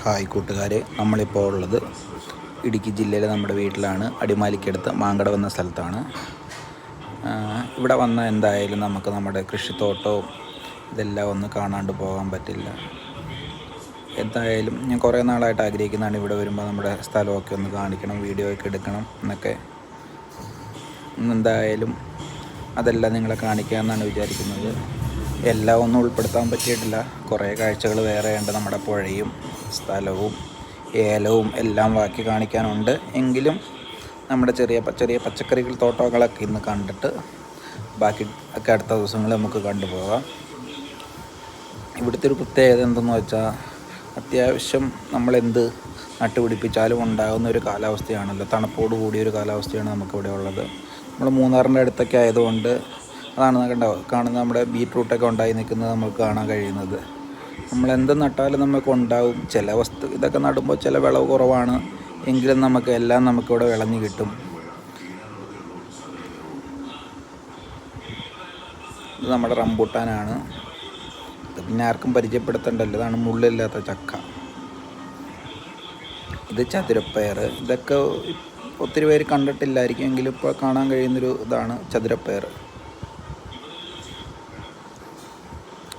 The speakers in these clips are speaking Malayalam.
ഹായ് കൂട്ടുകാരെ, നമ്മളിപ്പോൾ ഉള്ളത് ഇടുക്കി ജില്ലയിലെ നമ്മുടെ വീട്ടിലാണ്. അടിമാലിക്കടുത്ത് മാങ്കട എന്ന സ്ഥലത്താണ്. ഇവിടെ വന്നാൽ എന്തായാലും നമുക്ക് നമ്മുടെ കൃഷിത്തോട്ടവും ഇതെല്ലാം ഒന്ന് കാണാണ്ട് പോകാൻ പറ്റില്ല. എന്തായാലും ഞാൻ കുറേ നാളായിട്ട് ആഗ്രഹിക്കുന്നതാണ് ഇവിടെ വരുമ്പോൾ നമ്മുടെ സ്ഥലമൊക്കെ ഒന്ന് കാണിക്കണം, വീഡിയോ ഒക്കെ എടുക്കണം എന്നൊക്കെ. എന്തായാലും അതെല്ലാം നിങ്ങളെ കാണിക്കാമെന്നാണ് വിചാരിക്കുന്നത്. എല്ലാം ഒന്നും ഉൾപ്പെടുത്താൻ പറ്റിയിട്ടില്ല. കുറേ കാഴ്ചകൾ വേറെ ഉണ്ട്. നമ്മുടെ പുഴയും സ്ഥലവും ഏലവും എല്ലാം ബാക്കി കാണിക്കാനുണ്ട്. എങ്കിലും നമ്മുടെ ചെറിയ പച്ചക്കറികൾ തോട്ടങ്ങളൊക്കെ ഇന്ന് കണ്ടിട്ട് ബാക്കി ഒക്കെ അടുത്ത ദിവസങ്ങളിൽ നമുക്ക് കണ്ടുപോകാം. ഇവിടുത്തെ ഒരു പ്രത്യേകത എന്തെന്ന് വെച്ചാൽ അത്യാവശ്യം നമ്മളെന്ത് നട്ടുപിടിപ്പിച്ചാലും ഉണ്ടാകുന്ന ഒരു കാലാവസ്ഥയാണല്ലോ. തണുപ്പോട് കൂടിയൊരു കാലാവസ്ഥയാണ് നമുക്കിവിടെ ഉള്ളത്. നമ്മൾ മൂന്നാറിൻ്റെ അടുത്തൊക്കെ ആയതുകൊണ്ട് അതാണ് കാണുന്നത്. നമ്മുടെ ബീറ്റ്റൂട്ടൊക്കെ ഉണ്ടായി നിൽക്കുന്നത് നമുക്ക് കാണാൻ കഴിയുന്നത്. നമ്മളെന്ത് നട്ടാലും നമുക്ക് ഉണ്ടാവും. ചില ഇതൊക്കെ നടുമ്പോൾ ചില വിളവ് കുറവാണ്, എങ്കിലും നമുക്ക് എല്ലാം നമുക്കിവിടെ വിളഞ്ഞ് കിട്ടും. ഇത് നമ്മുടെ റംബൂട്ടാനാണ്. ഇത് പിന്നെ ആർക്കും പരിചയപ്പെടുത്തേണ്ടല്ലോ. ഇതാണ് മുള്ളില്ലാത്ത ചക്ക. ഇത് ചതുരപ്പയർ. ഇതൊക്കെ ഒത്തിരി പേര് കണ്ടിട്ടില്ലായിരിക്കും, എങ്കിലും ഇപ്പോൾ കാണാൻ കഴിയുന്നൊരു ഇതാണ് ചതുരപ്പയർ.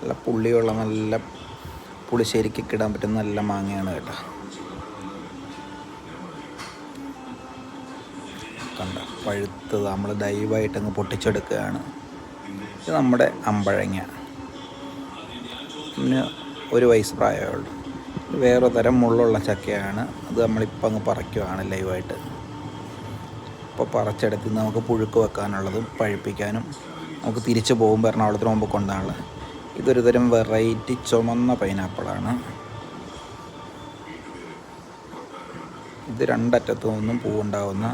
നല്ല പുള്ളിയുള്ള, നല്ല പുളിശ്ശേരിക്കൊക്കെ ഇടാൻ പറ്റുന്ന നല്ല മാങ്ങയാണ് കേട്ടോ. കണ്ട പഴുത്തത് നമ്മൾ ദൈവമായിട്ടങ്ങ് പൊട്ടിച്ചെടുക്കുകയാണ്. ഇത് നമ്മുടെ അമ്പഴങ്ങ. പിന്നെ 1 വയസ്സ് പ്രായമുള്ളൂ. വേറെ തരം മുള്ളുള്ള ചക്കയാണ്. അത് നമ്മളിപ്പോൾ അങ്ങ് പറിക്കുകയാണ് ലൈവായിട്ട്. ഇപ്പോൾ പറിച്ചെടുത്ത് നമുക്ക് പുഴുക്ക് വെക്കാനുള്ളതും പഴുപ്പിക്കാനും നമുക്ക് തിരിച്ചു പോകുമ്പോൾ എറണാകുളത്തിന് മുമ്പ് കൊണ്ടാണുള്ളത്. ഇതൊരു തരം വെറൈറ്റി ചുമന്ന പൈനാപ്പിളാണ്. ഇത് രണ്ടറ്റത്തു നിന്നും പൂവുണ്ടാവുന്ന